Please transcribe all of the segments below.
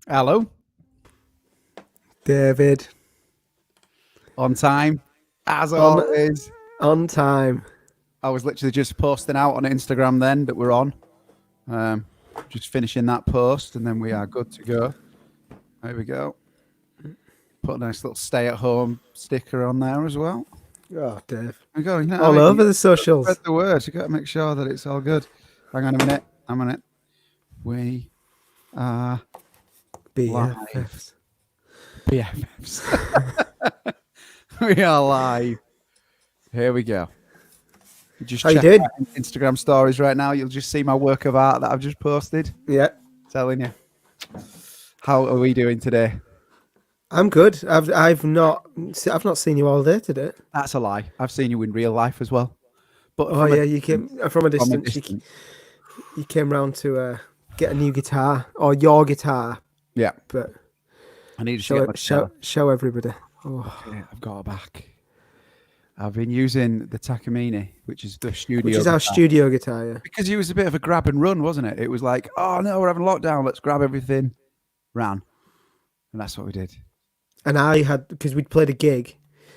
Hello. David. On time, as On always. on time. I was literally just posting out on Instagram then that we're on. Just finishing that post, and then we are good to go. There we go. Put a nice little stay-at-home sticker on there as well. Oh, Dave. There we go. You know what All I mean? over the Spread socials. the word. You got to make sure that it's all good. Hang on a minute. We are BFFs. BFFs. We are live. Here we go. Just How you check doing? out Instagram stories right now. You'll just see my work of art that I've just posted. Yeah, Telling you. How are we doing today? I'm good. I've not seen you all day today. That's a lie. I've seen you in real life as well. But Oh yeah, you came from a from a distance. distance. You came round to get a new guitar or your guitar, Yeah. but I need to get my show everybody. Oh, Okay, I've got it back. I've been using the Takamine, which is the studio. which is our guitar. studio guitar. Yeah. Because it was a bit of a grab and run, wasn't it? It was like, oh no, we're having lockdown. Let's grab everything. Ran. And that's what we did. And I had, because we'd played a gig,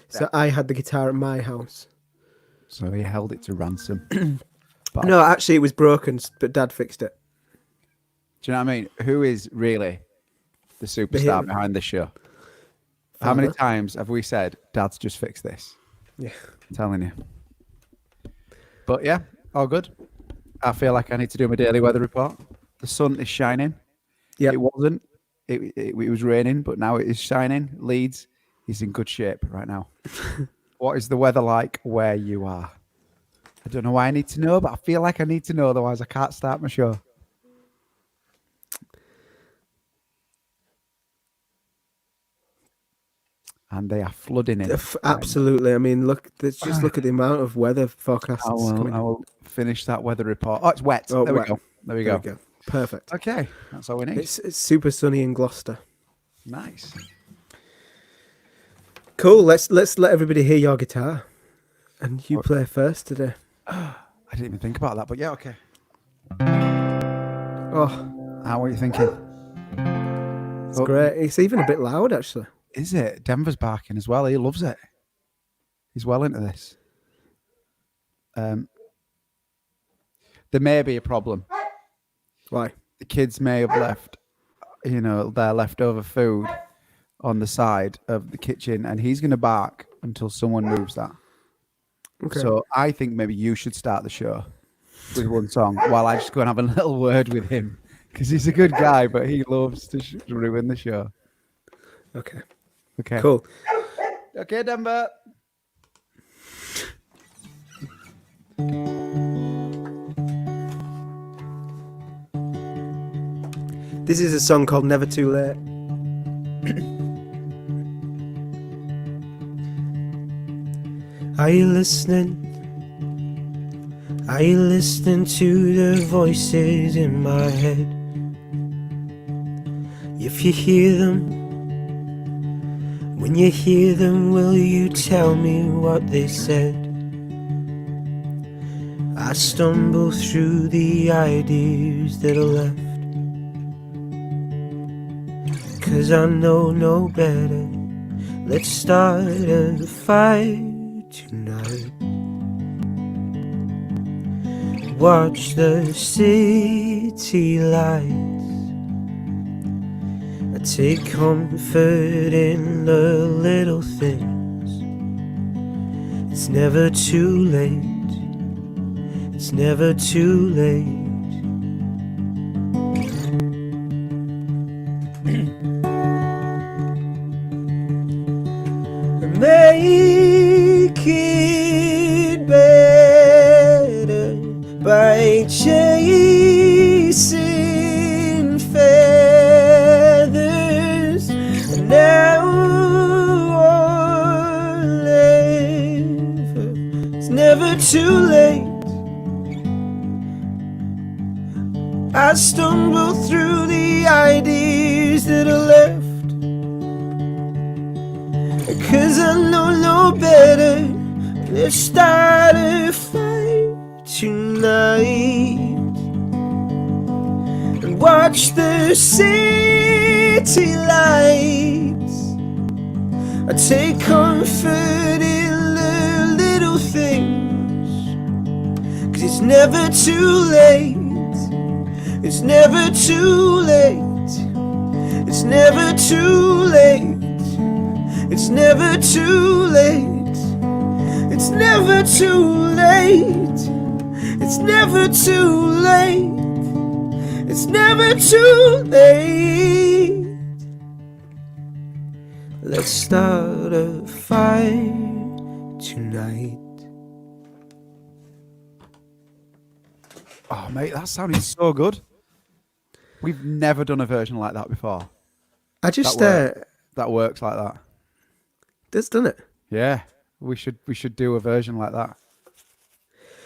so I had the guitar at my house. So he held it to ransom. No, actually, it was broken, but Dad fixed it. Do you know what I mean? Who is really the superstar behind this show? How many times have we said, Dad's just fixed this? Yeah. I'm telling you. But yeah, all good. I feel like I need to do my daily weather report. The sun is shining. Yeah. It wasn't. It was raining, but now it is shining. Leeds is in good shape right now. What is the weather like where you are? I don't know why I need to know, but I feel like I need to know, otherwise I can't start my show. And they are flooding in. Absolutely. I mean, look at the amount of weather forecasts. I will finish that weather report. Oh, it's wet. Oh, there wet. we go. There we go. Perfect. Okay, that's all we need. It's super sunny in Gloucester. Nice. Cool. Let's let everybody hear your guitar, and you play first today. I didn't even think about that, but yeah, okay. Oh, How are you thinking? it's great. It's even a bit loud, actually. Is it? Denver's barking as well. He loves it. He's well into this. There may be a problem. Why? The kids may have left, their leftover food on the side of the kitchen, and he's going to bark until someone moves that. Okay. So I think maybe you should start the show with one song while I just go and have a little word with him, because he's a good guy, but he loves to ruin the show. Okay. Okay. Cool. Okay, Denver. This is a song called Never Too Late. Are you listening? Are you listening to the voices in my head? If you hear them, when you hear them, will you tell me what they said? I stumble through the ideas that are left, 'cause I know no better. Let's start a fight tonight. Watch the city lights. I take comfort in the little things. It's never too late. It's never too late. Make it better by chasing feathers. Now or later, it's never too late. I stumble through the ideas that are left, 'cause I know no better. Let's start a fight tonight and watch the city city lights. I take comfort in the little things, 'cause it's never too late. It's never too late. It's never too late. It's never too late. It's never too late. It's never too late. It's never too late. Let's start a fight tonight. Oh, mate, that sounded so good. We've never done a version like that before. I just That works like that. that's done it. Yeah, we should do a version like that.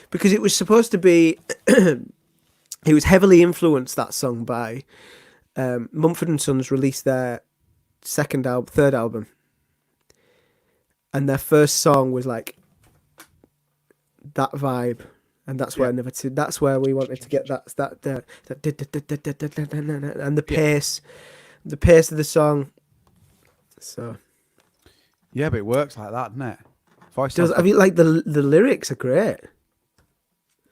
Because it was supposed to be it was heavily influenced, that song, by Mumford & Sons released their third album, and their first song was like that vibe, and that's where that's where we wanted to get that and the pace of the song. So yeah, but it works like that, doesn't it? I mean, like the lyrics are great.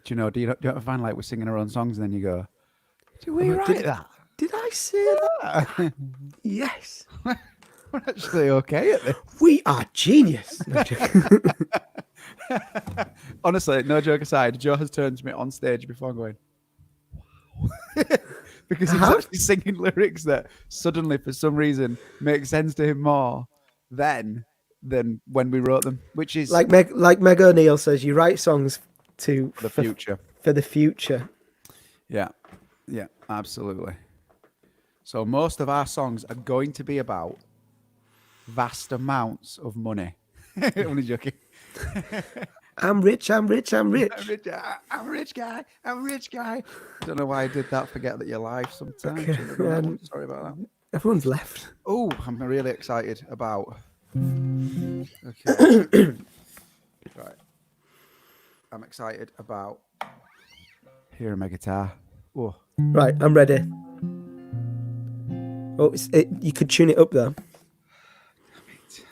Do you ever find like we're singing our own songs and then you go, did we write that? Did I say that? Yes. We're actually okay at this. We are genius. No, Honestly, no joke aside, Joe has turned to me on stage before going, wow. Because he's actually singing lyrics that suddenly, for some reason, make sense to him more than when we wrote them, which is... Like Meg O'Neill says, you write songs for the future. For the future. Yeah, absolutely. So most of our songs are going to be about vast amounts of money. I'm only joking. I'm rich. I'm a rich guy. I don't know why I did that. Forget that you're live sometimes. Okay. Sorry about that. Everyone's left. Oh, I'm really excited about... Okay. Right. I'm excited about hearing my guitar. Oh. Right, I'm ready. Oh, you could tune it up though.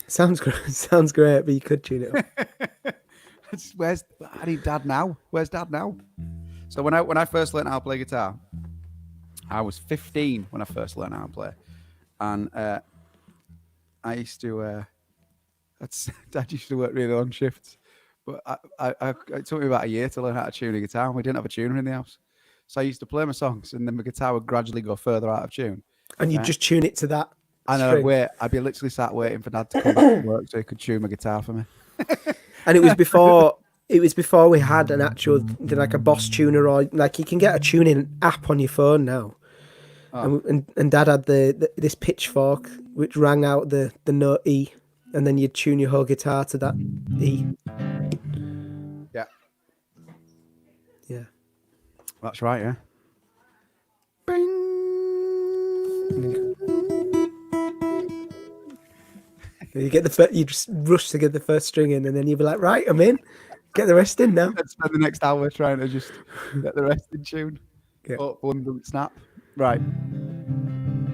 Sounds great, but you could tune it up. I need Dad now. Where's Dad now? So when I first learned how to play guitar, I was 15 when I first learned how to play, and I used to. Dad used to work really long shifts, but it took me about a year to learn how to tune a guitar. We didn't have a tuner in the house, so I used to play my songs, and then my guitar would gradually go further out of tune. And you just tune it to that. And then I'd be literally sat waiting for Dad to come back to work so he could tune my guitar for me. And it was before we had an actual, like, a Boss tuner, or like you can get a tuning app on your phone now. Oh. And Dad had this pitchfork which rang out the note E, and then you'd tune your whole guitar to that E. Yeah. Yeah. That's right, yeah. Bing. You just rush to get the first string in, and then you'd be like, right, I'm in. Get the rest in now. Let's spend the next hour trying to just get the rest in tune. Yeah. Oh, one don't snap. Right.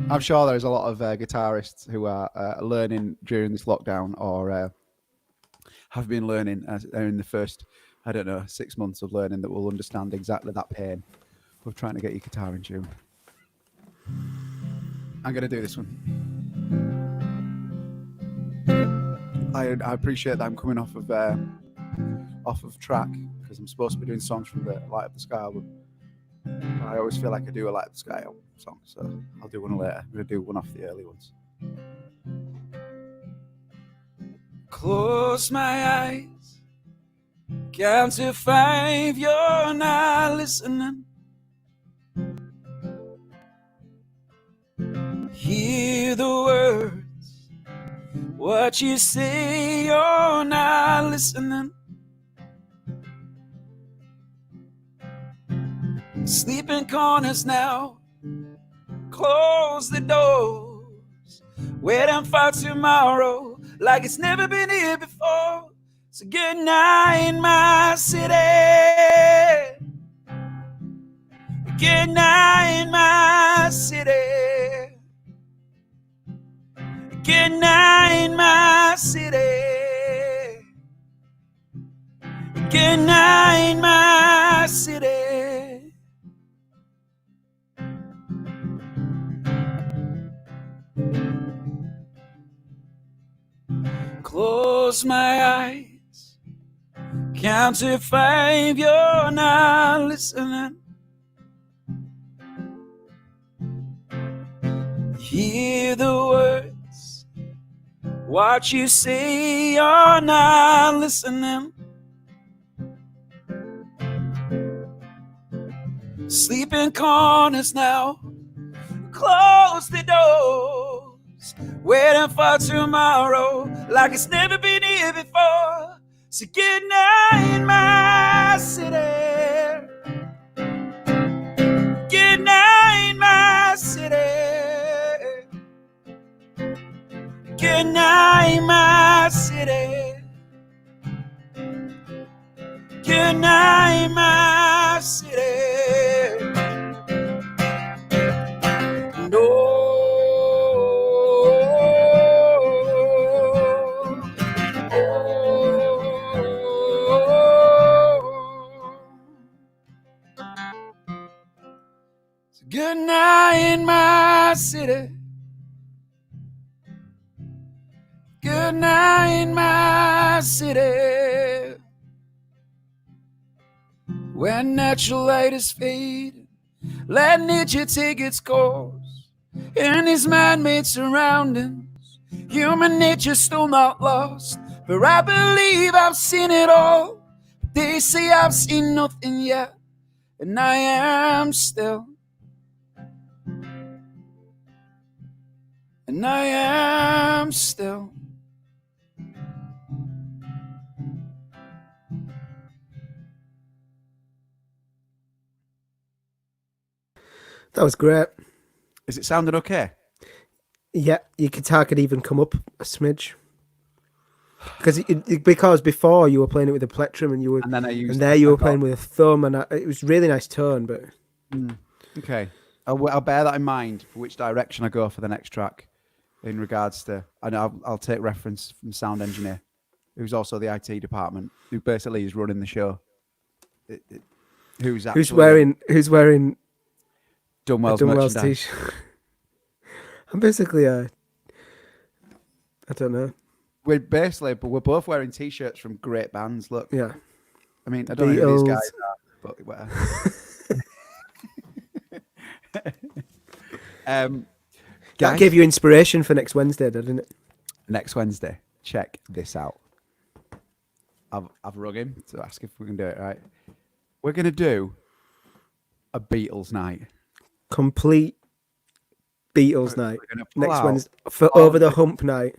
I'm sure there's a lot of guitarists who are learning during this lockdown, or have been learning in the first, 6 months of learning, that will understand exactly that pain of trying to get your guitar in tune. I'm going to do this one. I appreciate that I'm coming off of track, because I'm supposed to be doing songs from the Light Up the Sky album. I always feel like I do a Light Up the Sky song, so I'll do one later. I'm going to do one off the early ones. Close my eyes, count to 5, you're not listening. Hear the words, what you say, you're not listening. Sleeping corners now, close the doors, waiting for tomorrow like it's never been here before. So good night, my city. Good night, my city. Good night, my city. Close my eyes, count to 5, you're not listening. Hear the words, what you say, you're not listening. Sleeping corners now, close the doors, waiting for tomorrow like it's never been here before. So good night, my city. Good night, my city. Good night, my city. Good night, my city. No. So good night, my city. Good night, my city. When natural light is fading, let nature take its course. In these man-made surroundings, human nature's still not lost. But I believe I've seen it all. They say I've seen nothing yet, and I am still. And I am still. That was great. Is it sounding okay? Yeah, your guitar could even come up a smidge. Because before you were playing it with a plectrum and you were, And then you were playing with a thumb, and it was really nice tone. But okay, I'll bear that in mind for which direction I go for the next track. In regards to, and I'll take reference from sound engineer, who's also the IT department, who basically is running the show. Who's wearing Dunwells Dunwells merchandise. t-shirt. I'm basically I don't know. We're both wearing t-shirts from great bands. Look, yeah. I mean, I don't know who these guys are, but whatever. That gave you inspiration for next Wednesday, didn't it? Next Wednesday, check this out. I've rung him to ask if we can do it. Right, we're gonna do a Beatles night. Complete Beatles night next Wednesday for all over the hump night.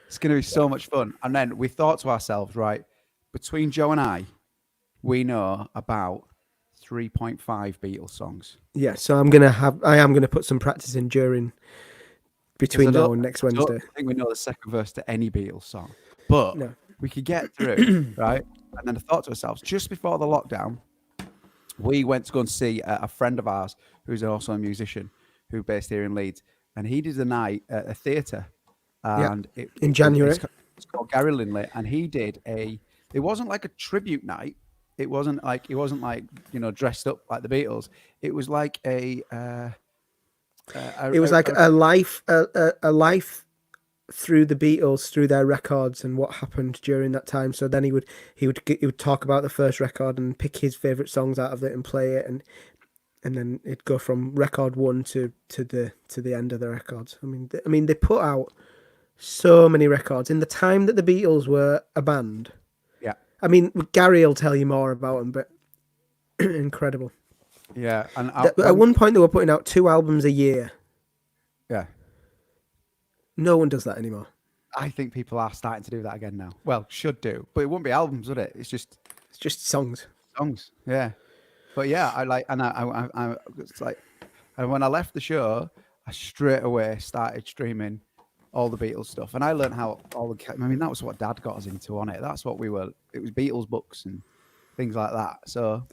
It's going to be so much fun. And then we thought to ourselves, right, between Joe and I, we know about 3.5 Beatles songs. Yeah, so I am gonna put some practice in between now and next Wednesday. I think we know the second verse to any Beatles song, but we could get through, right? And then I thought to ourselves, just before the lockdown, we went to go and see a friend of ours who's also a musician who's based here in Leeds, and he did a night at a theatre, and in January. It's called Gary Linley, and he did it wasn't like a tribute night. It wasn't like dressed up like the Beatles. It was like a life through the Beatles, through their records and what happened during that time. So then he would talk about the first record and pick his favorite songs out of it and play it, and then it'd go from record one to the end of the records. I mean, they put out so many records in the time that the Beatles were a band. Yeah, I mean, Gary will tell you more about them, but incredible. Yeah, and at one point they were putting out 2 albums a year. Yeah. No one does that anymore. I think people are starting to do that again now. Well, should do, but it wouldn't be albums, would it? It's just songs. Songs, yeah. But yeah, it's like, and when I left the show, I straight away started streaming all the Beatles stuff, and I learned how that was what Dad got us into on it. That's what it was Beatles books and things like that. So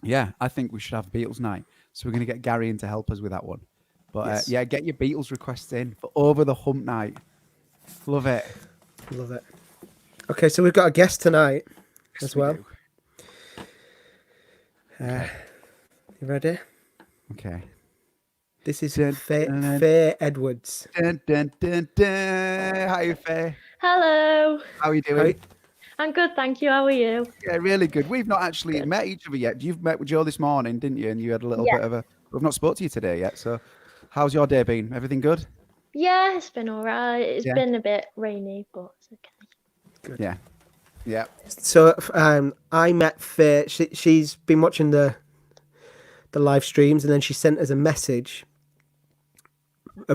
yeah, I think we should have Beatles night. So we're going to get Gary in to help us with that one. But yes. Get your Beatles requests in for Over the Hump night. Love it. Love it. Okay, so we've got a guest tonight. as well. do. Okay. You ready? Okay. This is Dun, Faye, dun, dun. Faye Edwards. Dun, dun, dun, dun. Hi, Faye. Hello. How are you How- doing? I'm good, thank you. How are you? Yeah, really good. We've not actually Good. met each other yet. You've met with Joe this morning, didn't you? And you had a little Yeah. bit of a. We've not spoke to you today yet. So, how's your day been? Everything good? Yeah, it's been all right. It's Yeah. been a bit rainy, but it's okay. Yeah. Yeah. So I met Faye. She's been watching the live streams, and then she sent us a message.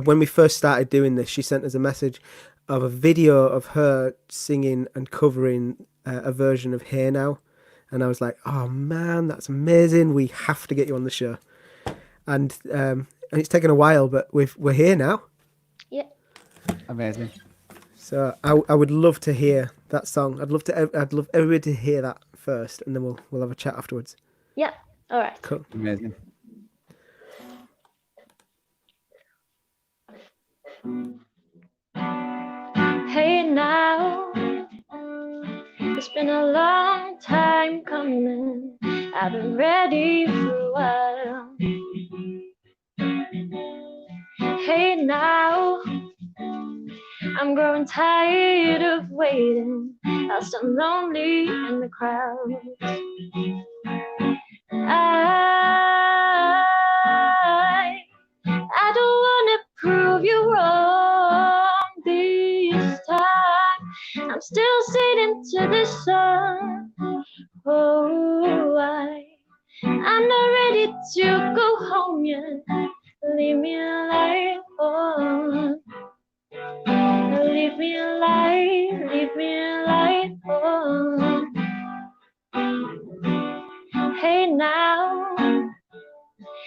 When we first started doing this, she sent us a message of a video of her singing and covering a version of Hey Now. And I was like, oh man, that's amazing. We have to get you on the show. And it's taken a while, but we're here now. Yeah. Amazing. So I would love to hear that song. I'd love everybody to hear that first, and then we'll have a chat afterwards. Yeah. All right. Cool. Amazing. Hey now, it's been a long time coming. I've been ready for a while. Hey now, I'm growing tired of waiting. I'm so lonely in the crowd. I don't wanna prove you wrong this time. I'm still sitting to the sun. Oh, I'm not ready to go home yet. Leave me alone. Leave me alone. Leave me alone. Hey now,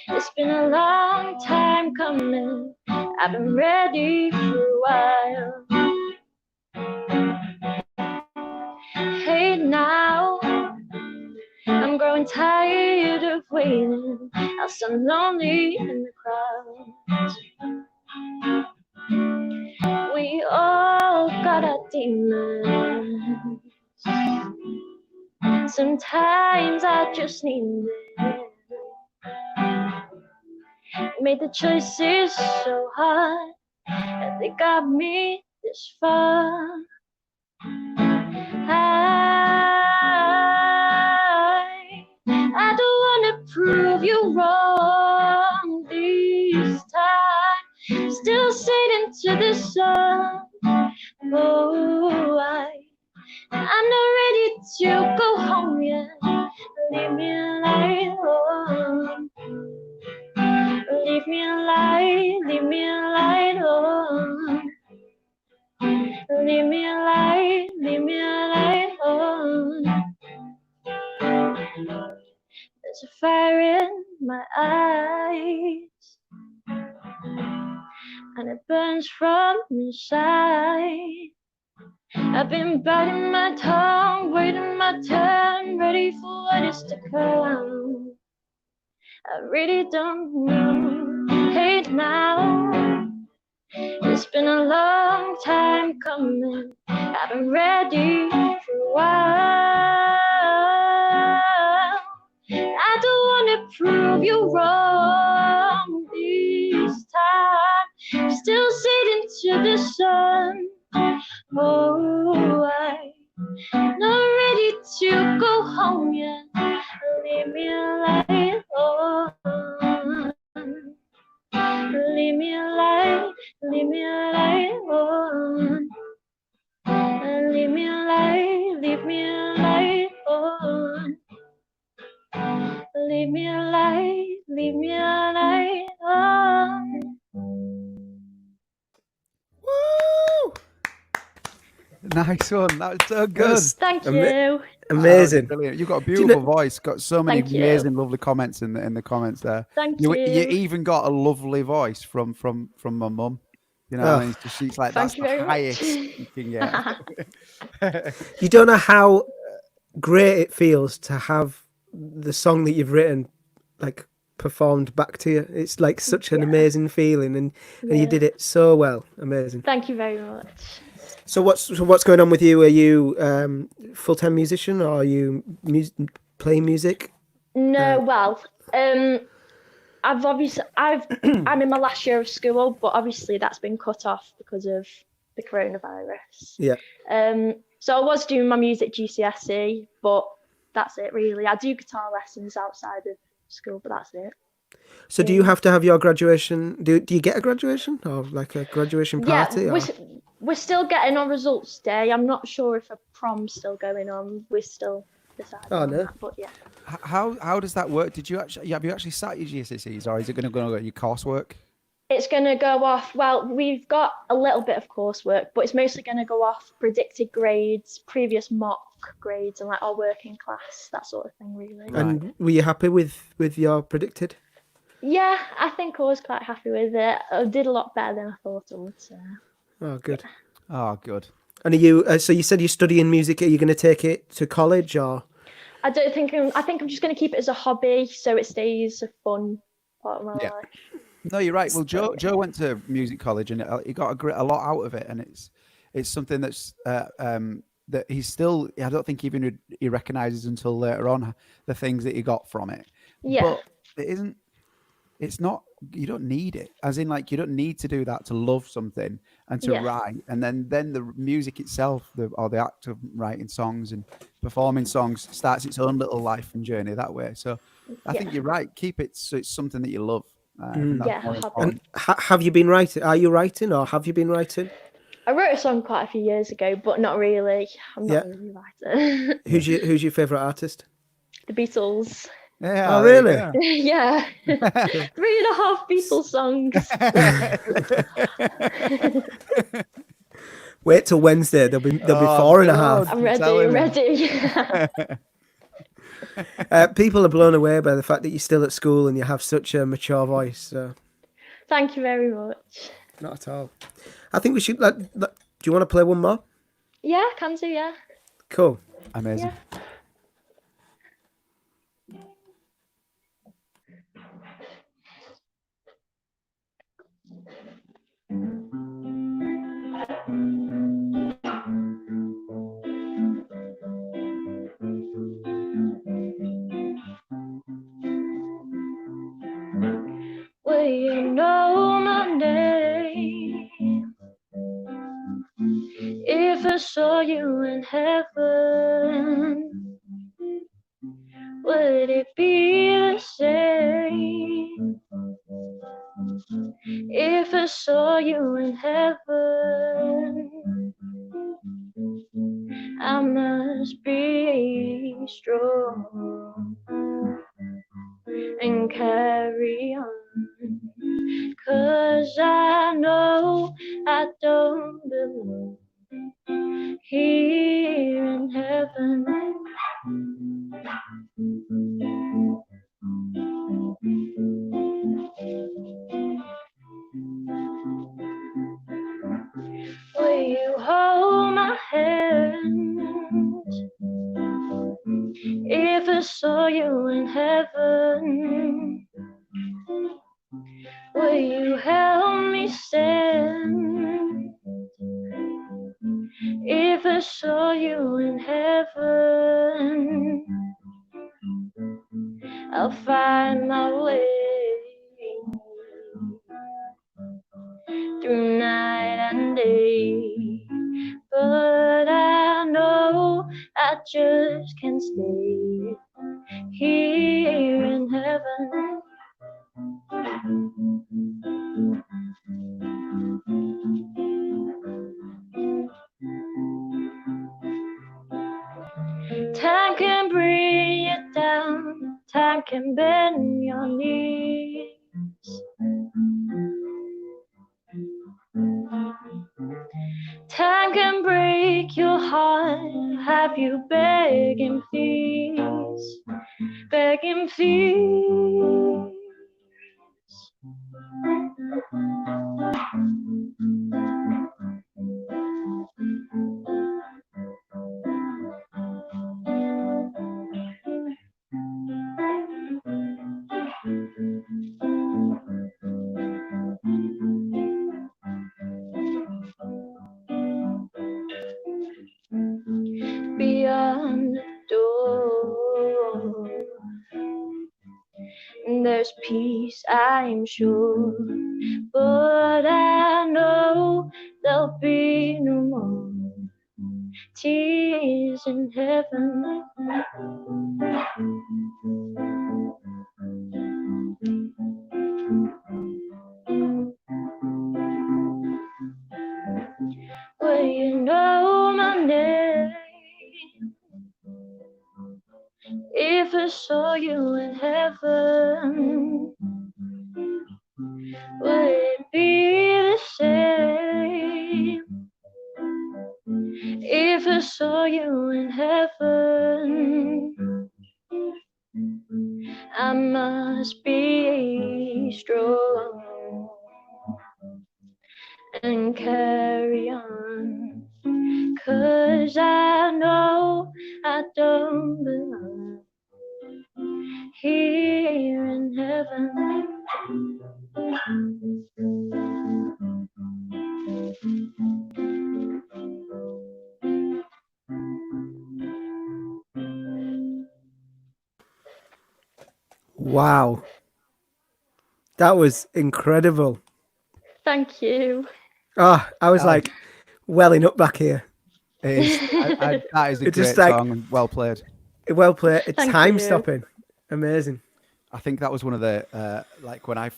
it's been a long time coming. I've been ready for a while. Hey now, I'm growing tired of waiting. I'm so lonely in the crowd. We all got our demons. Sometimes I just need them. Made the choices so hard, and they got me this far. I don't wanna prove you wrong this time. Still sitting to the sun. Oh, I'm not ready to go home yet. Leave me alone. Leave me alone. Leave me alone. Leave me alone. Leave me alone. There's a fire in my eyes, and it burns from inside. I've been biting my tongue, waiting my turn, ready for what is to come. I really don't know. Hey now, it's been a long time coming. I've been ready for a while. I don't wanna prove you wrong this time. Still sitting to the sun. Oh, I'm not ready to go home yet. Leave me alone. Leave me alone. Leave me alone. Leave me alone. Leave me alone. Leave me alone. Leave me alone. Woo! Nice one. That was so good. That's Thank Ama- you. amazing. Brilliant. You've got a you know- beautiful voice. Got so many Thank you. amazing, lovely comments in the comments there. Thank You you. even got a lovely voice from my mum. You know, what I mean, she's like, Thank that's you the very much. highest you can get. You don't know how great it feels to have the song that you've written like performed back to you. It's like such an amazing feeling, and you Yeah. did it so well. Amazing. Thank you very much. So what's going on with you? Are you full-time musician, or are you playing music? No, well, I'm in my last year of school, but obviously that's been cut off because of the coronavirus. Yeah. So I was doing my music GCSE, but that's it really. I do guitar lessons outside of school, but that's it. So do you have to have your graduation? Do you get a graduation, or like a graduation Yeah, party? Or? we're still getting our results day. I'm not sure if a prom's still going on. We're still deciding on no. that, but yeah. How does that work? Have you actually sat your GCSEs, or is it going to go your coursework? It's going to go off, well, we've got a little bit of coursework, but it's mostly going to go off predicted grades, previous mock grades, and like our working class, that sort of thing, really. And were you happy with your predicted? Yeah, I think I was quite happy with it. I did a lot better than I thought I would. So. Oh, good. Oh, good. And are you? So you said you're studying music. Are you going to take it to college, or? I think I'm just going to keep it as a hobby, so it stays a fun part of my life. No, you're right. Well, Joe went to music college and he got a lot out of it, and it's something that's that he's still. I don't think even he recognizes until later on the things that he got from it. Yeah. But it isn't. It's not. You don't need it. As in, like, you don't need to do that to love something and to write, and then the music itself, or the act of writing songs and performing songs, starts its own little life and journey that way. So, I think you're right. Keep it so it's something that you love. Hobby. And have you been writing? Are you writing, or have you been writing? I wrote a song quite a few years ago, but not really. I'm not really a writer. Who's your favourite artist? The Beatles. Yeah. Oh, really? Yeah. 3.5 Beatles songs. Wait till Wednesday. There'll be 4.5. I'm ready. People are blown away by the fact that you're still at school and you have such a mature voice. So. Thank you very much. Not at all. I think we should. Do you want to play one more? Yeah, can do. Yeah. Cool. Amazing. Yeah. Will you know my name if I saw you in heaven? Would it be the same if I saw you in heaven? I must be strong and carry on, 'cause I know I don't belong here in heaven. Will you hold my hand if I saw you in heaven? Will you help me stand if I saw you in heaven? I'll find my way through night and day, but I know I just can't stay here in heaven. Time can bring you down, time can bend your knees. Time can break your heart, have you begging please, begging please. and there's peace, I'm sure. But I know there'll be no more tears in heaven. Well, you know my name. If I saw you in heaven, would it be the same? If I saw you in heaven, I must be strong and carry on, 'cause I know I don't belong here in heaven. Wow. That was incredible. Thank you. Oh, I was like welling up back here. That is a It's just great like- song and well played. Well played. It's Thank time you. stopping. Amazing. I think that was one of the like when I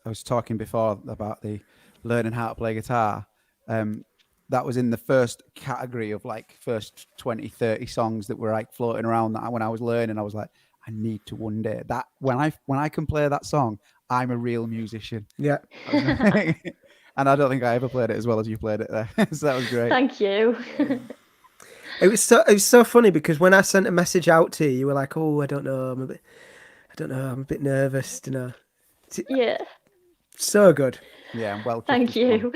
was talking before about the learning how to play guitar. That was in the first category of like first 20, 30 songs that were like floating around that when I was learning, I was like, I need to one day that when I can play that song, I'm a real musician. Yeah. And I don't think I ever played it as well as you played it there. So that was great. Thank you. It was so funny because when I sent a message out to you, you were like, "Oh, I don't know, I'm a bit nervous, you know." Yeah. So good. Yeah, and well. Thank you.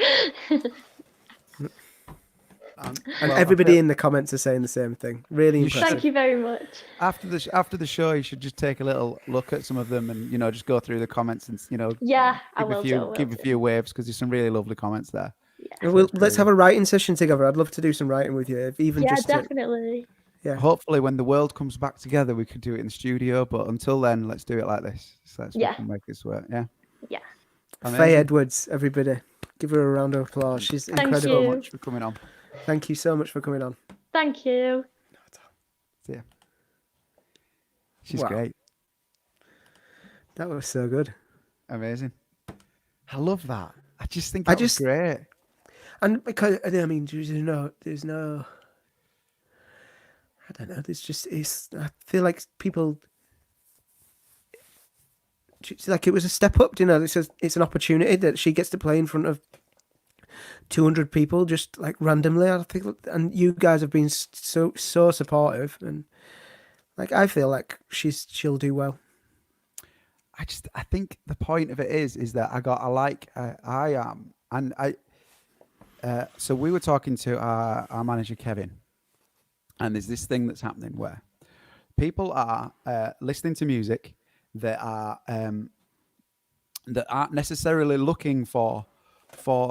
And everybody in the comments are saying the same thing. Really impressive. Thank you very much. After the show, you should just take a little look at some of them and just go through the comments and Yeah, I give will a few waves because there's some really lovely comments there. Yeah, Let's have a writing session together. I'd love to do some writing with you, even yeah, just definitely. Hopefully, when the world comes back together, we could do it in the studio. But until then, let's do it like this. So let's make this work. Yeah. Yeah. Faye Edwards, everybody, give her a round of applause. She's Thank incredible. so you. much for coming on. Thank you so much for coming on. Thank you. Yeah. She's Wow. great. That was so good. Amazing. I love that. I just think that was great. And because I mean, there's no. I don't know. I feel like people. It's like it was a step up, it's an opportunity that she gets to play in front of 200 people just like randomly. I think, and you guys have been so supportive, and like I feel like she'll do well. I think the point of it is that I am, and so we were talking to our manager Kevin, and there's this thing that's happening where people are listening to music that aren't necessarily looking for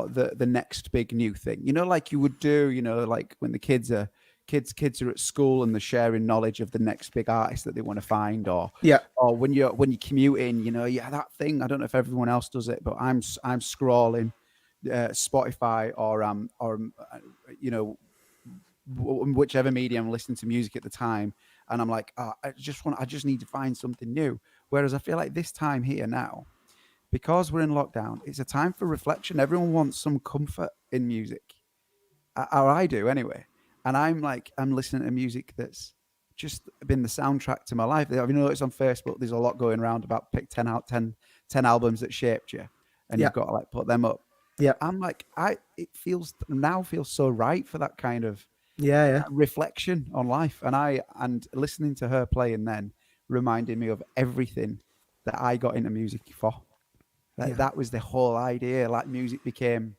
the next big new thing, like you would do, like when the kids are at school and they're sharing knowledge of the next big artist that they want to find, or when you're commuting, that thing. I don't know if everyone else does it, but I'm scrolling Spotify or whichever medium I'm listening to music at the time, and I'm like, I just need to find something new. Whereas I feel like this time here now, because we're in lockdown, it's a time for reflection. Everyone wants some comfort in music, or I do anyway. And I'm listening to music that's just been the soundtrack to my life. Have you noticed on Facebook, there's a lot going around about pick 10 albums that shaped you, and you've got to like put them up. Yeah. I'm like, it feels so right for that kind of reflection on life. And listening to her playing then reminded me of everything that I got into music for. That was the whole idea. Like music became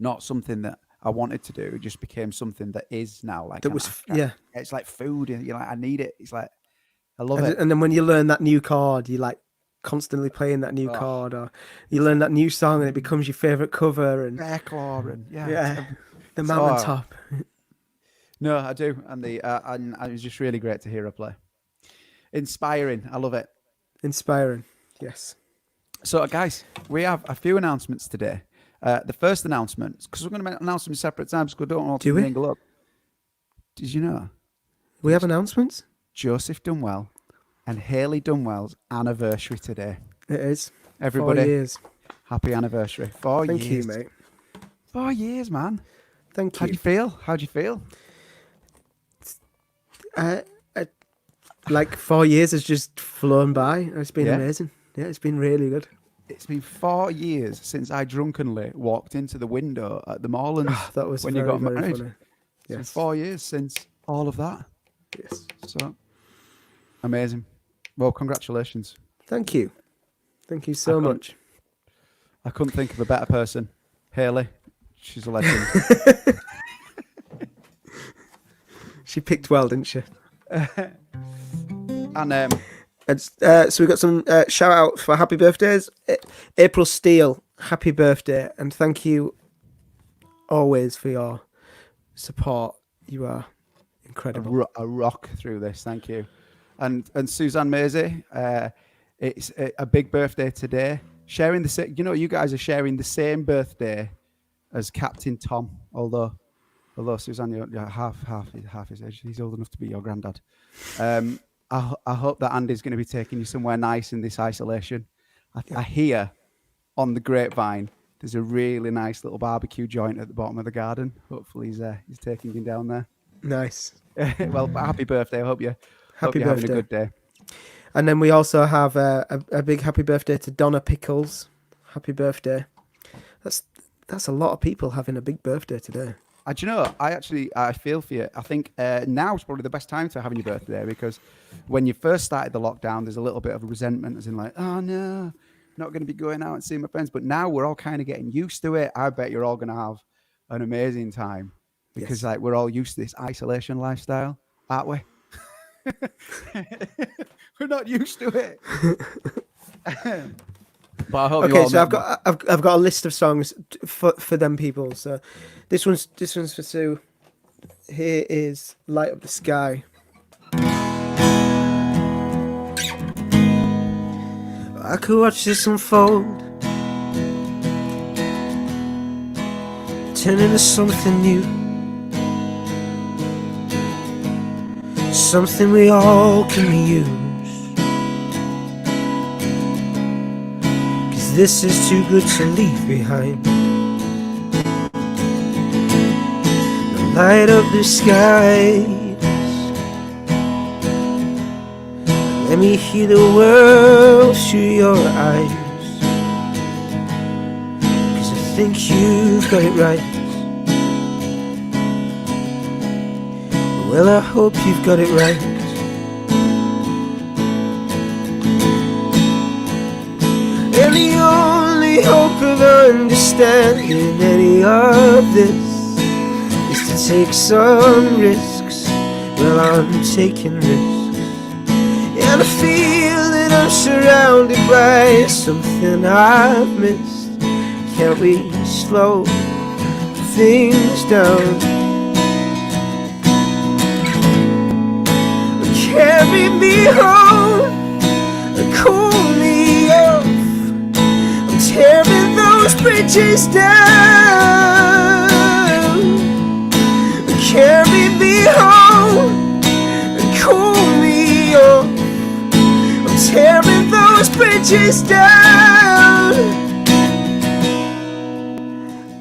not something that I wanted to do. It just became something that is now. Like it's like food. I need it. It's like I love it. And then when you learn that new chord, you like constantly playing that new chord, or you learn that new song and it becomes your favorite cover. And Bearclaw and the mountaintop. No, I do, and and it was just really great to hear her play. Inspiring. I love it. Inspiring. Yes. So, guys, we have a few announcements today. The first announcement, because we're going to announce them in separate times, because we don't want Do to we? mingle up. Did you know? We have announcements? Joseph Dunwell and Hayley Dunwell's anniversary today. It is. Everybody, 4 years. happy anniversary. 4 Thank years. you, mate. 4 years, man. Thank How do you. you feel? How do you feel? Like 4 years has just flown by. It's been Yeah. amazing. Yeah, it's been really good. It's been 4 years since I drunkenly walked into the window at the Morelands That was when very, you got very married. funny. It's been Yes. 4 years since all of that. Yes. So, amazing. Well, congratulations. Thank you. Thank you so much. I couldn't think of a better person. Hayley, she's a legend. She picked well, didn't she? And So we got some shout out for happy birthdays. April Steele, happy birthday, and thank you always for your support. You are incredible. a rock through this. Thank you. And Suzanne Maisie, it's a big birthday today. Sharing the you guys are sharing the same birthday as Captain Tom. Although Suzanne, you're half his age. He's old enough to be your granddad. I hope that Andy's going to be taking you somewhere nice in this isolation. I hear on the grapevine there's a really nice little barbecue joint at the bottom of the garden. Hopefully he's taking you down there. Nice. Well, happy birthday. I hope you're Happy having a birthday. good day. And then we also have a big happy birthday to Donna Pickles. Happy birthday. That's a lot of people having a big birthday today. Do you know, I feel for you. I think now is probably the best time to having your birthday, because when you first started the lockdown, there's a little bit of resentment, as in like, oh no, not going to be going out and seeing my friends. But now we're all kind of getting used to it. I bet you're all going to have an amazing time, because like we're all used to this isolation lifestyle, aren't we? We're not used to it. But I hope you Okay, all so I've got a list of songs for them people. So this one's for Sue. Here is Light Up the Sky. I could watch this unfold, turn into something new, something we all can reuse. This is too good to leave behind. Light up the skies, let me hear the world through your eyes. 'Cause I think you've got it right. Well, I hope you've got it right. And the only hope of understanding any of this is to take some risks. Well, I'm taking risks, and I feel that I'm surrounded by something I've missed. Can't we slow things down? Carry me home, cool me off. Tearing those bridges down. Carry me home and cool me off. I'm tearing those bridges down.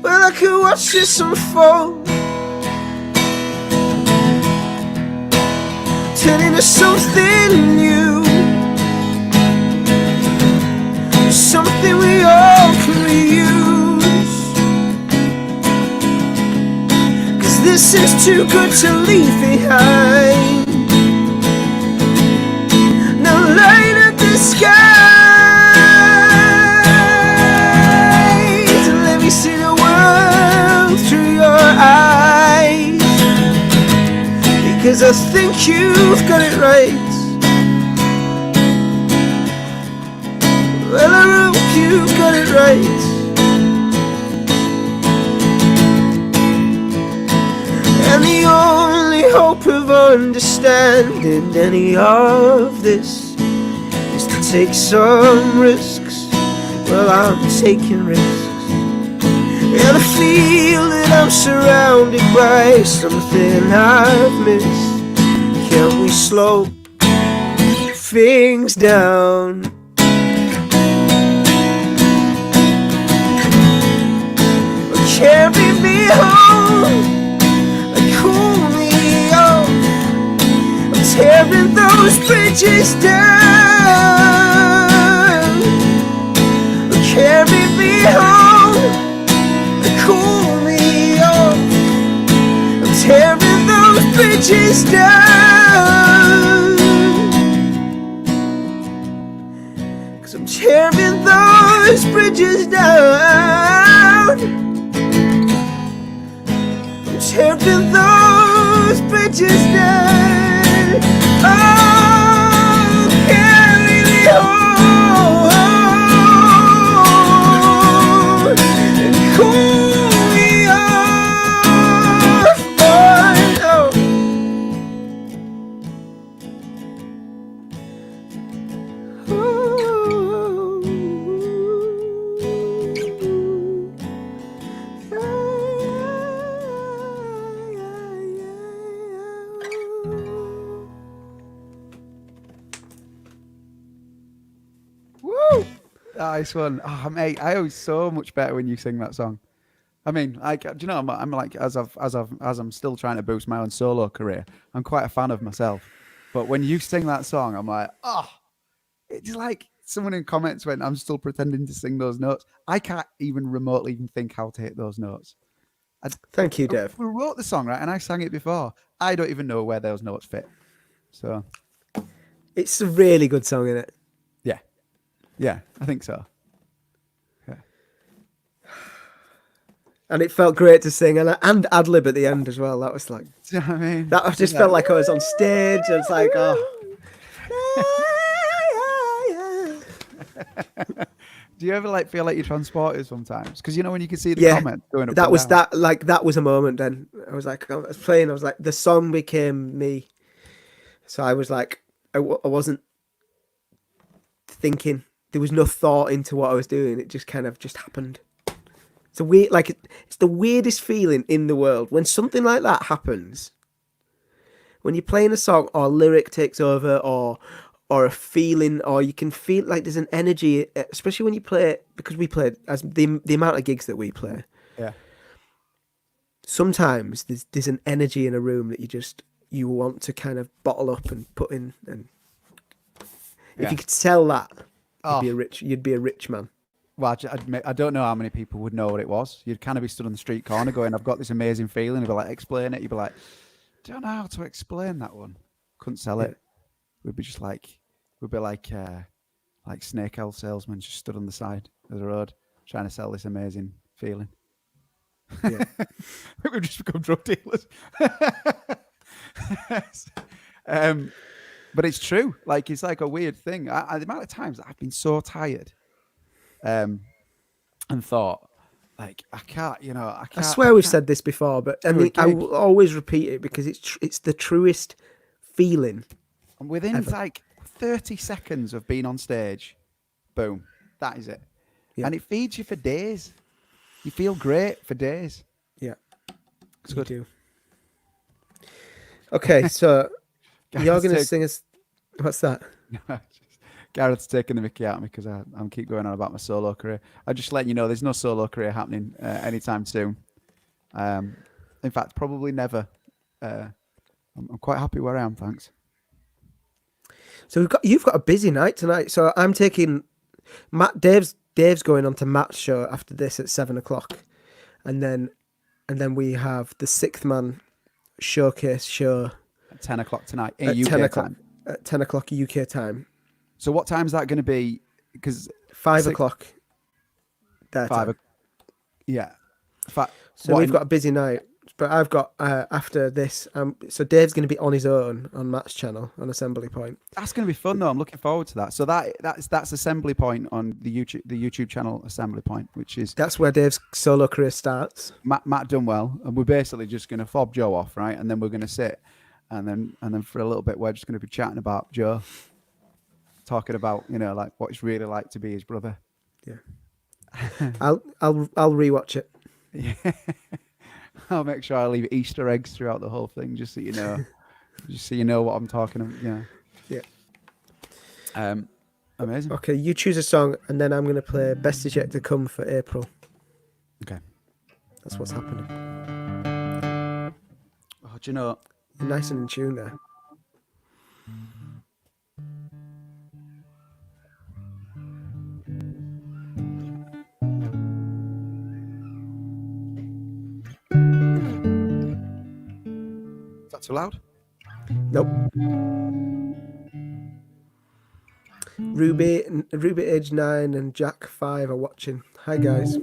Well, I could watch this unfold, turn into something new, something we all can reuse. 'Cause this is too good to leave behind. Now light up the skies, and let me see the world through your eyes. Because I think you've got it right. Well, I hope you got it right. And the only hope of understanding any of this is to take some risks. Well, I'm taking risks. And I feel that I'm surrounded by something I've missed. Can we slow things down? Carry me home, cool me off. I'm tearing those bridges down. Carry me home, cool me off. I'm tearing those bridges down. 'Cause I'm tearing those bridges down. Tearing those bridges down. Oh, carry me home and cool me off. Oh. Woo! Nice one. Oh, mate, I always so much better when you sing that song. I mean, like, do you know, I'm like, as I'm still trying to boost my own solo career, I'm quite a fan of myself. But when you sing that song, I'm like, oh, it's like someone in comments went, I'm still pretending to sing those notes. I can't even remotely even think how to hit those notes. Thank you, Dave. We wrote the song, right? And I sang it before. I don't even know where those notes fit. So, It's a really good song, isn't it? yeah. Yeah, I think so. Yeah. And it felt great to sing, and ad lib at the end as well. That was like, Do you know what I mean? that just felt like I was on stage. It's like, oh. Do you ever like feel like you're transported sometimes? Because you know when you can see the Yeah, comments going up. that and was down. that was a moment. Then I was like, I was playing. I was like, the song became me. So I was like, I wasn't thinking. There was no thought into what I was doing. It just kind of just happened. It's a weird, like it's the weirdest feeling in the world when something like that happens. When you're playing a song, or a lyric takes over, or a feeling, or you can feel like there's an energy, especially when you play it, because we played as the amount of gigs that we play. Yeah. Sometimes there's an energy in a room that you want to kind of bottle up and put in, and if you could sell that, you'd be a rich man. Well, I don't know how many people would know what it was. You'd kind of be stood on the street corner going, I've got this amazing feeling. You'd be like, explain it. You'd be like, don't know how to explain that one. Couldn't sell it. We'd be like snake oil salesmen just stood on the side of the road trying to sell this amazing feeling. Yeah. We've just become drug dealers. But it's true. Like, it's like a weird thing. The amount of times that I've been so tired and thought, like, I can't. I swear we've said this before, but I will always repeat it because it's the truest feeling. And within ever. like 30 seconds of being on stage, boom, that is it. Yeah. And it feeds you for days. You feel great for days. Yeah, It's you good. do. Okay, so you're going to Gareth's sing us. What's that? Gareth's taking the mickey out of me because I'm keep going on about my solo career. I'm just letting you know there's no solo career happening anytime soon. In fact, probably never. I'm quite happy where I am, thanks. So you've got a busy night tonight. So I'm taking Dave's going on to Matt's show after this at 7:00, and then we have the Sixth Man showcase show At 10 o'clock tonight at in UK 10 o'clock, time. at 10 o'clock UK time. So what time is that going to be? Because 5 o'clock their 5 time. Yeah. So we've got a busy night. But I've got after this. So Dave's going to be on his own on Matt's channel on Assembly Point. That's going to be fun though. I'm looking forward to that. So that's Assembly Point on the YouTube channel Assembly Point, which is That's where Dave's solo career starts. Matt Dunwell, and we're basically just going to fob Joe off, right? And then we're going to sit, and then for a little bit we're just going to be chatting about Joe. talking about, like what it's really like to be his brother. Yeah. I'll rewatch it. Yeah. I'll make sure I leave Easter eggs throughout the whole thing, just so you know. Just so you know what I'm talking about. Yeah. Amazing. Okay, you choose a song, and then I'm going to play Best Is Yet to Come for April. Okay. That's what's happening. Oh, do you know? You're nice and in tune there. Is that too loud? Nope. Ruby age 9 and Jack 5 are watching. Hi guys. I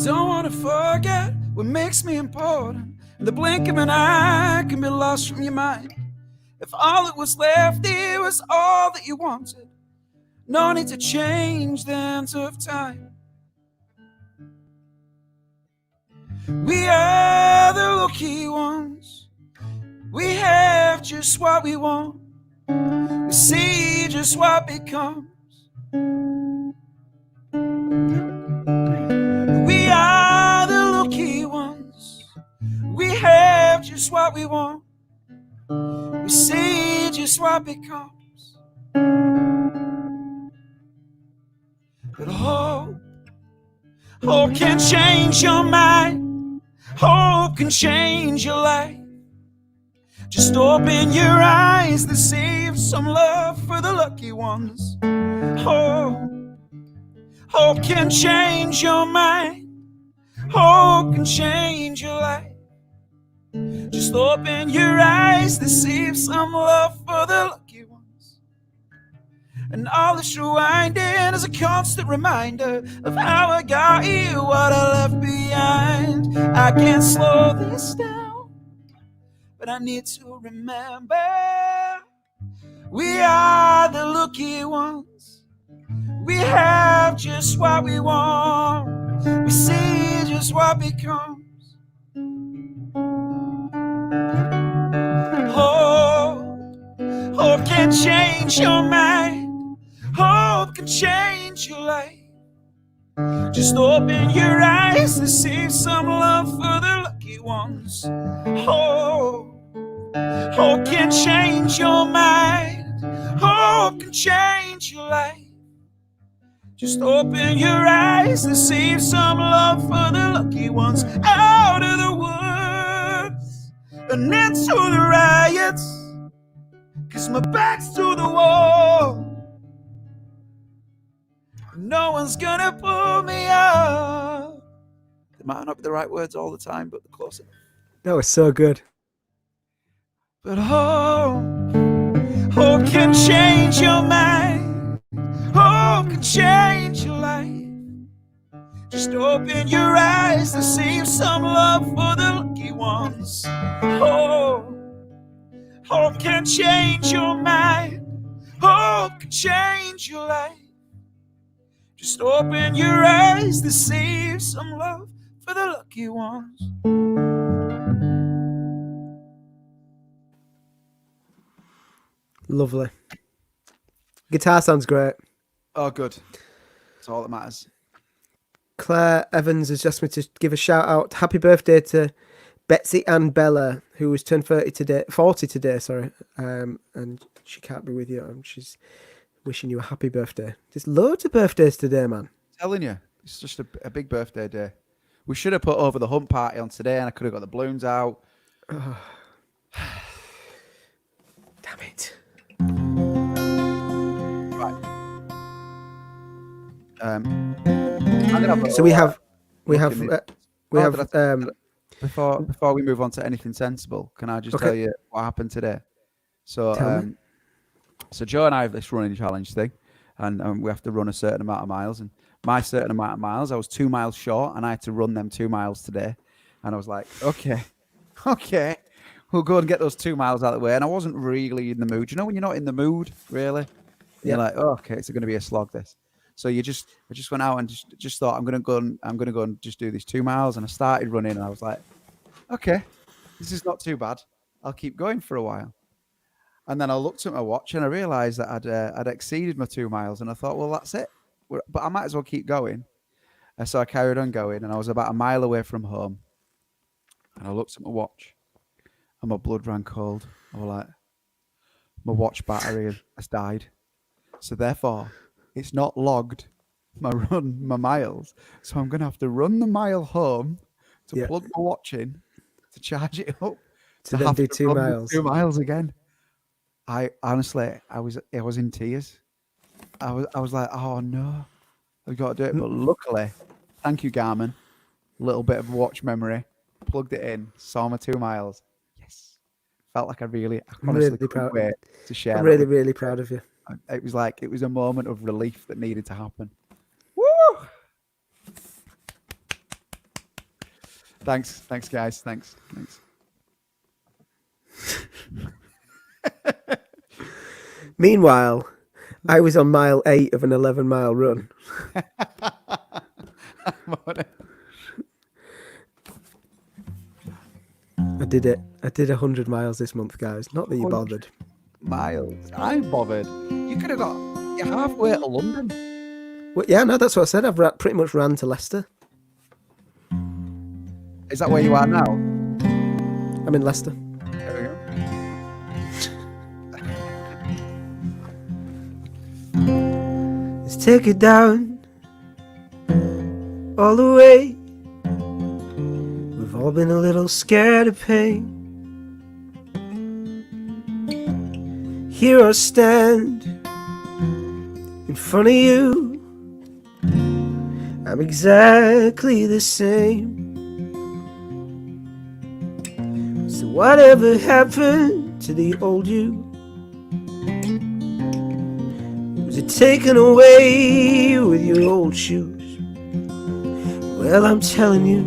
don't want to forget what makes me important. In the blink of an eye, I can be lost from your mind. If all that was left here was all that you wanted, no need to change the hands of time. We are the lucky ones. We have just what we want. We see just what becomes. We are the lucky ones. We have just what we want. We see just what becomes. But hope can change your mind. Hope can change your life. Just open your eyes to save some love for the lucky ones. Hope can change your mind. Hope can change your life. Just open your eyes to save some love for the lucky ones. And all this rewinding is a constant reminder of how I got here, what I left behind. I can't slow this down, but I need to remember we are the lucky ones. We have just what we want. We see just what becomes. Hope can change your mind. Hope can change your life. Just open your eyes to see some love for the lucky ones. Hope can change your mind. Hope can change your life. Just open your eyes to see some love for the lucky ones. Out of the woods and into the riots, 'cause my back's to the wall. No one's gonna pull me up. They might not be the right words all the time, but they're close enough. That was so good. But hope can change your mind. Hope can change your life. Just open your eyes to save some love for the lucky ones. Hope can change your mind. Hope can change your life. Just open your eyes to save some love for the lucky ones. Lovely. Guitar sounds great. Oh, good. That's all that matters. Claire Evans has asked me to give a shout out. Happy birthday to Betsy Ann Bella, who was turned 40 today, sorry. And she can't be with you. And she's wishing you a happy birthday. There's loads of birthdays today, man. I'm telling you, it's just a big birthday day. We should have put over the hump party on today, and I could have got the balloons out. Damn it. Right. So we have before we move on to anything sensible, can I just tell you what happened today? So so Joe and I have this running challenge thing, and we have to run a certain amount of miles, and my certain amount of miles, I was 2 miles short, and I had to run them 2 miles today. And I was like, okay, we'll go and get those 2 miles out of the way. And I wasn't really in the mood. You know when you're not in the mood, really? You're like, oh, okay, it's going to be a slog, this. So I just went out and just thought I'm gonna go and just do these 2 miles, and I started running, and I was like, okay, this is not too bad. I'll keep going for a while. And then I looked at my watch and I realised that I'd exceeded my 2 miles, and I thought, well, that's it. But I might as well keep going. And so I carried on going, and I was about a mile away from home. And I looked at my watch, and my blood ran cold. I was like, my watch battery has died. So therefore, it's not logged my miles. So I'm going to have to run the mile home to plug my watch in, to charge it up, to then do 2 miles. 2 miles again. I honestly, I was in tears. I was like, oh no, I've got to do it. But luckily, thank you, Garmin. A little bit of watch memory. Plugged it in, saw my 2 miles. Yes. Felt like I honestly couldn't wait to share. I'm really, really proud of you. It was a moment of relief that needed to happen. Woo! Thanks guys. Thanks. Meanwhile, I was on mile 8 of an 11-mile run. I did it. I did 100 miles this month, guys. Not that you bothered. Miles. I'm bothered. You could have got. You're halfway to London. Well, yeah, no, that's what I said. I've pretty much ran to Leicester. Is that where you are now? I'm in Leicester. There we go. Let's take it down all the way. We've all been a little scared of pain. Here I stand in front of you. I'm exactly the same. So whatever happened to the old you? Was it taken away with your old shoes? Well, I'm telling you,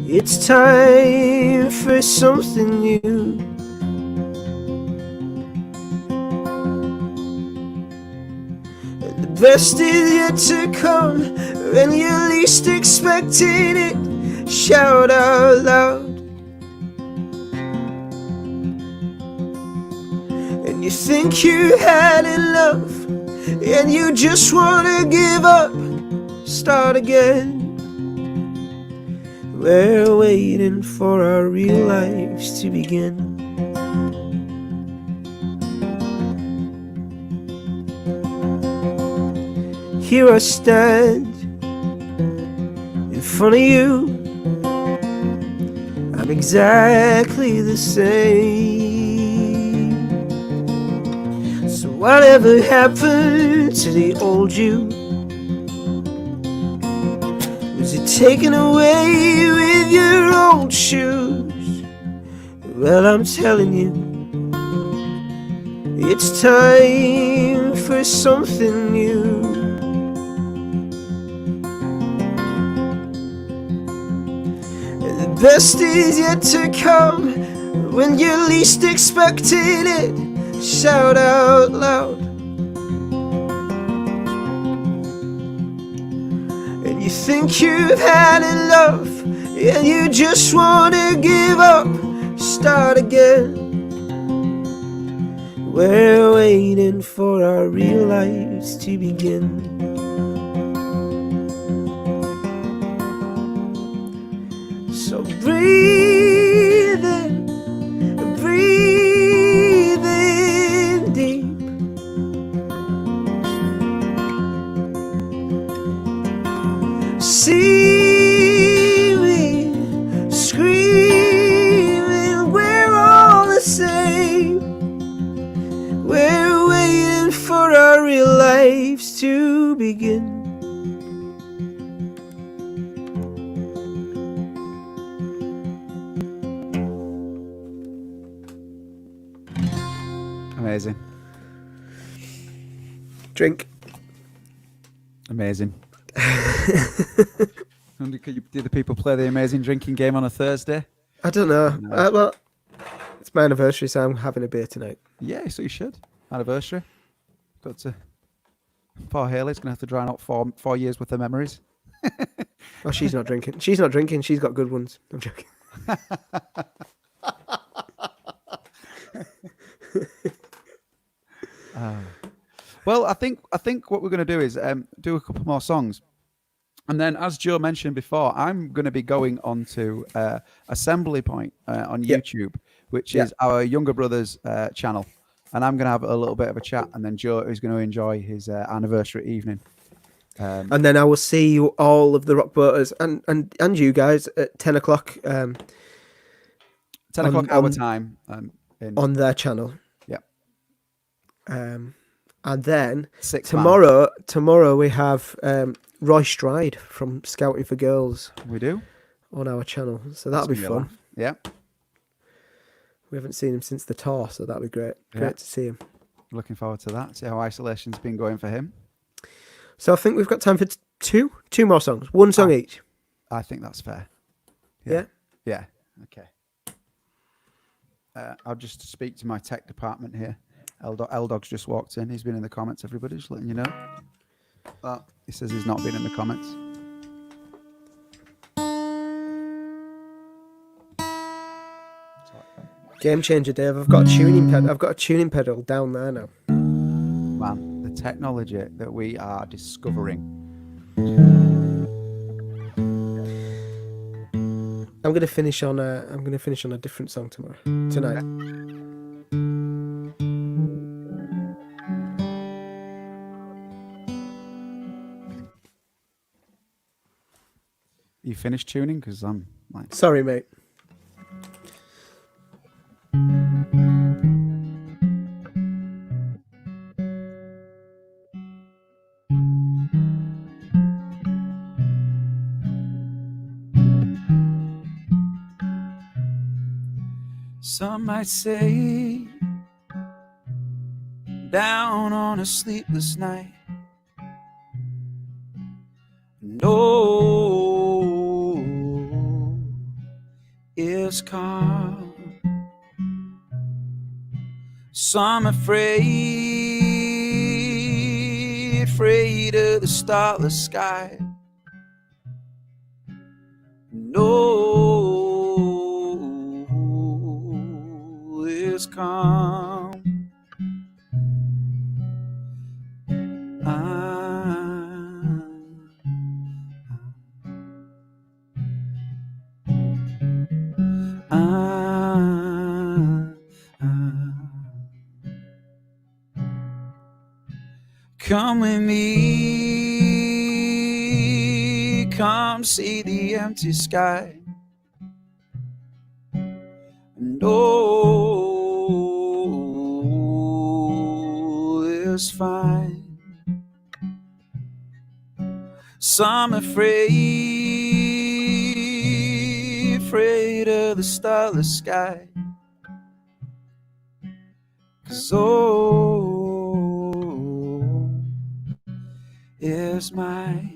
it's time for something new. And the best is yet to come. When you're least expecting it, shout out loud. And you think you had enough, and you just wanna give up, start again. We're waiting for our real lives to begin. Here I stand in front of you. I'm exactly the same. So whatever happened to the old you? Was it taken away with your old shoes? Well, I'm telling you, it's time for something new. And the best is yet to come. When you're least expecting it, shout out loud. You think you've had enough, and you just wanna give up, start again. We're waiting for our real lives to begin. So breathe in, deep. See me screaming, we're all the same. We're waiting for our real lives to begin. Amazing. Drink. Amazing. Did the people play the amazing drinking game on a Thursday? I don't know. No. Well, it's my anniversary, so I'm having a beer tonight. Yeah, so you should. Anniversary. Got to Poor Haley's gonna have to drown out 4 years worth of memories. Oh, she's not drinking. She's not drinking. She's got good ones. I'm joking. Well, I think what we're going to do is do a couple more songs, and then, as Joe mentioned before, I'm going to be going on to Assembly Point on YouTube, which is our younger brother's channel, and I'm going to have a little bit of a chat, and then Joe is going to enjoy his anniversary evening. And then I will see you all of the rock boaters and you guys at 10 o'clock. 10 o'clock our time on their channel. Yeah. And then Six tomorrow we have Roy Stride from Scouting for Girls. We do on our channel, so that'll be fun. Yeah. We haven't seen him since the tour, so that'll be great. Great to see him. Looking forward to that. See how Isolation's been going for him. So I think we've got time for two more songs. One song each. I think that's fair. Yeah. Okay. I'll just speak to my tech department here. L-Dog's just walked in. He's been in the comments, everybody, just letting you know. He says he's not been in the comments. Game changer, Dave. I've got a tuning pedal down there now. Man, the technology that we are discovering. I'm gonna finish on a different song tonight. You finished tuning? Because I'm like... Sorry, mate. Some might say, down on a sleepless night, no, is calm. Some afraid of the starless sky. No, is calm. Come with me, come see the empty sky. And all is fine. Some afraid of the starless sky. 'Cause all is mine.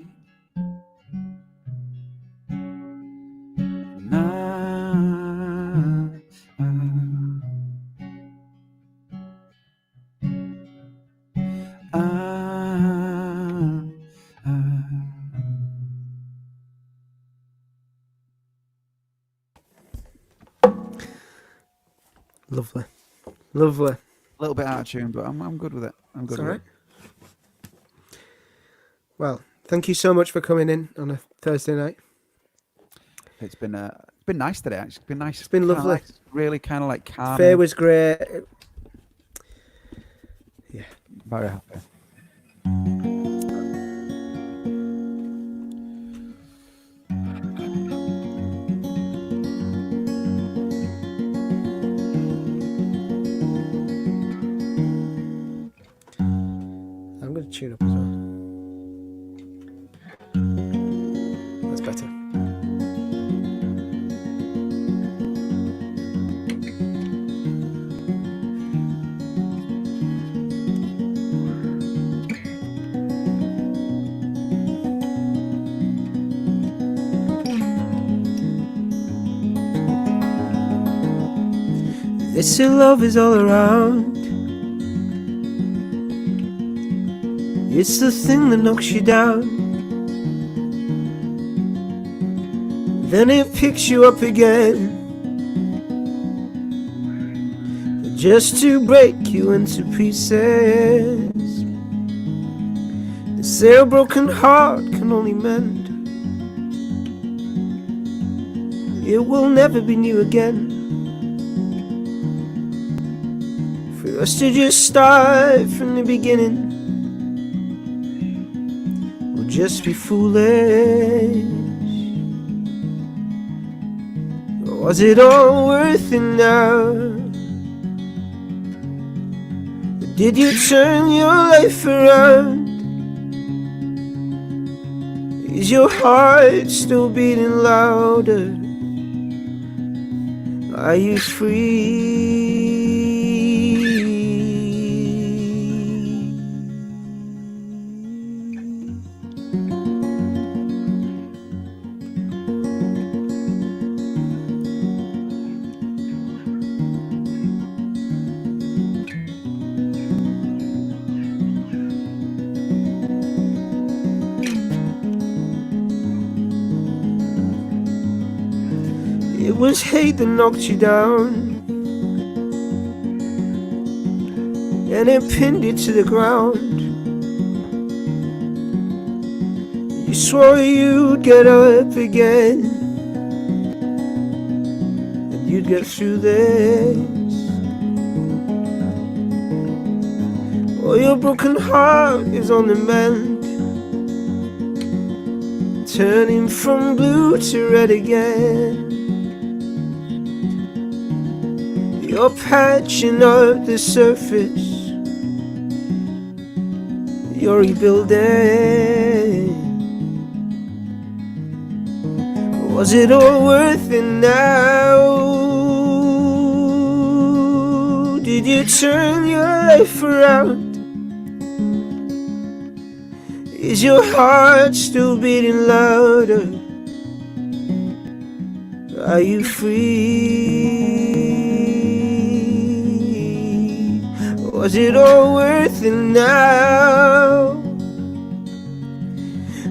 Lovely. A little bit out of tune, but I'm good with it. I'm good with it. Well, thank you so much for coming in on a Thursday night. It's been nice today. It's been nice. It's been lovely. Like, really kind of like calm. Fair was great. Yeah, very happy. I'm going to tune up as well. That's better. This love is all around. It's the thing that knocks you down, then it picks you up again, just to break you into pieces. They say a broken heart can only mend, it will never be new again. For us to just start from the beginning will just be foolish. Was it all worth it now? Did you turn your life around? Is your heart still beating louder? Are you free? It was hate that knocked you down, and it pinned you to the ground. You swore you'd get up again, and you'd get through this. Oh, your broken heart is on the mend, turning from blue to red again. You're patching up the surface, you're rebuilding. Was it all worth it now? Did you turn your life around? Is your heart still beating louder? Are you free? Was it all worth it now?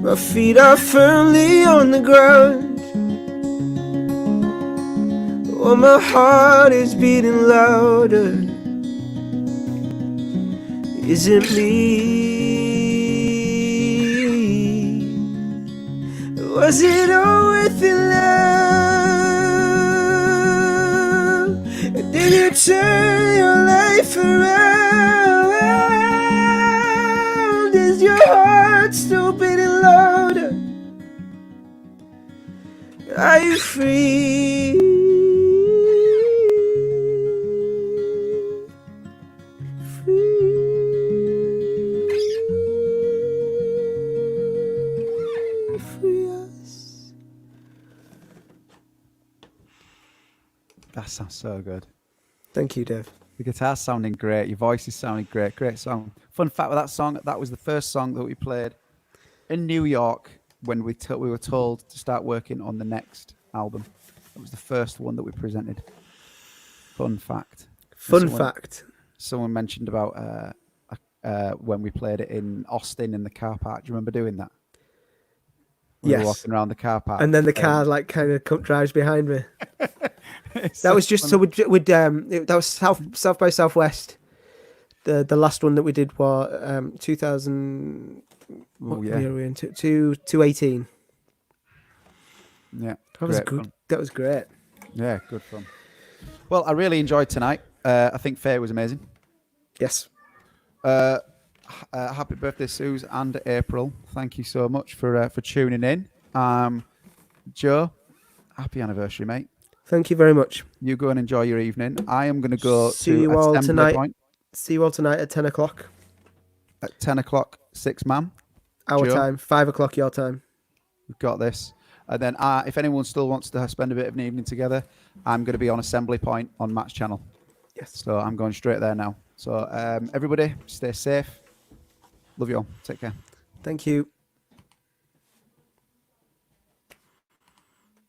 My feet are firmly on the ground, oh, my heart is beating louder. Is it me? Was it all worth it now? Did you turn your life around? Is your heart still beating louder? Are you free? Free us. That sounds so good. Thank you, Dave. The guitar's sounding great. Your voice is sounding great. Great song. Fun fact with that song, that was the first song that we played in New York when we were told to start working on the next album. It was the first one that we presented. Fun fact. Fact. Someone mentioned about when we played it in Austin in the car park. Do you remember doing that? We were walking around the car park. And then the car like kind of drives behind me. That was just funny. So that was South by Southwest. The last one that we did was 2000. What year are we in? 2018. Yeah, that was good. Fun. That was great. Yeah, good fun. Well, I really enjoyed tonight. I think Faye was amazing. Yes. Happy birthday, Suze and April. Thank you so much for tuning in. Joe, happy anniversary, mate. Thank you very much. You go and enjoy your evening. I am going to go See you all tonight. See you all tonight at 10 o'clock. At 10 o'clock, 6 man. Our Joe, time, 5 o'clock your time. We've got this. And then if anyone still wants to spend a bit of an evening together, I'm going to be on Assembly Point on Match Channel. Yes. So I'm going straight there now. So everybody, stay safe. Love you all. Take care. Thank you.